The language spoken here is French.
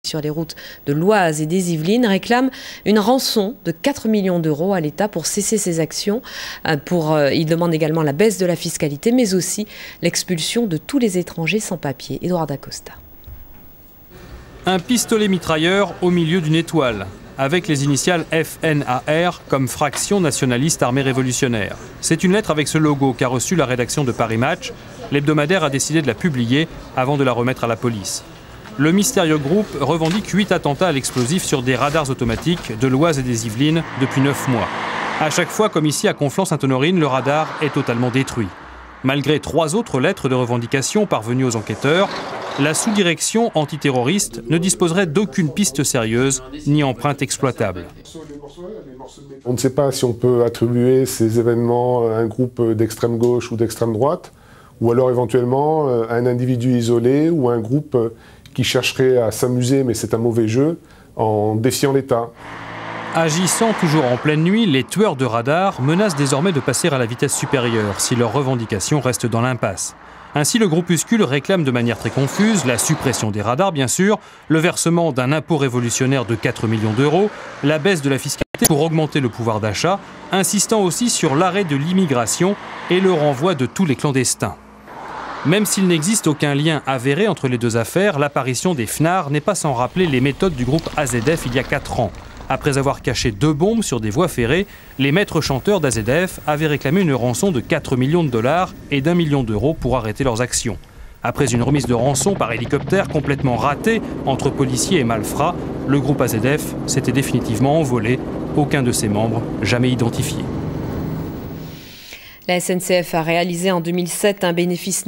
sur les routes de l'Oise et des Yvelines réclame une rançon de 4 millions d'euros à l'État pour cesser ses actions. Il demande également la baisse de la fiscalité, mais aussi l'expulsion de tous les étrangers sans papier. Édouard Dacosta. Un pistolet mitrailleur au milieu d'une étoile, avec les initiales FNAR comme Fraction Nationaliste Armée Révolutionnaire. C'est une lettre avec ce logo qu'a reçu la rédaction de Paris Match. L'hebdomadaire a décidé de la publier avant de la remettre à la police. Le mystérieux groupe revendique 8 attentats à l'explosif sur des radars automatiques de l'Oise et des Yvelines depuis 9 mois. À chaque fois, comme ici à Conflans-Sainte-Honorine, le radar est totalement détruit. Malgré 3 autres lettres de revendication parvenues aux enquêteurs, la sous-direction antiterroriste ne disposerait d'aucune piste sérieuse ni empreinte exploitable. On ne sait pas si on peut attribuer ces événements à un groupe d'extrême gauche ou d'extrême droite, ou alors éventuellement à un individu isolé ou à un groupe qui chercherait à s'amuser, mais c'est un mauvais jeu, en défiant l'État. Agissant toujours en pleine nuit, les tueurs de radars menacent désormais de passer à la vitesse supérieure si leurs revendications restent dans l'impasse. Ainsi, le groupuscule réclame de manière très confuse la suppression des radars, bien sûr, le versement d'un impôt révolutionnaire de 4 millions d'euros, la baisse de la fiscalité pour augmenter le pouvoir d'achat, insistant aussi sur l'arrêt de l'immigration et le renvoi de tous les clandestins. Même s'il n'existe aucun lien avéré entre les deux affaires, l'apparition des FNAR n'est pas sans rappeler les méthodes du groupe AZF il y a 4 ans. Après avoir caché 2 bombes sur des voies ferrées, les maîtres chanteurs d'AZF avaient réclamé une rançon de 4 millions de dollars et d'1 million d'euros pour arrêter leurs actions. Après une remise de rançon par hélicoptère complètement ratée entre policiers et malfrats, le groupe AZF s'était définitivement envolé, aucun de ses membres jamais identifié. La SNCF a réalisé en 2007 un bénéfice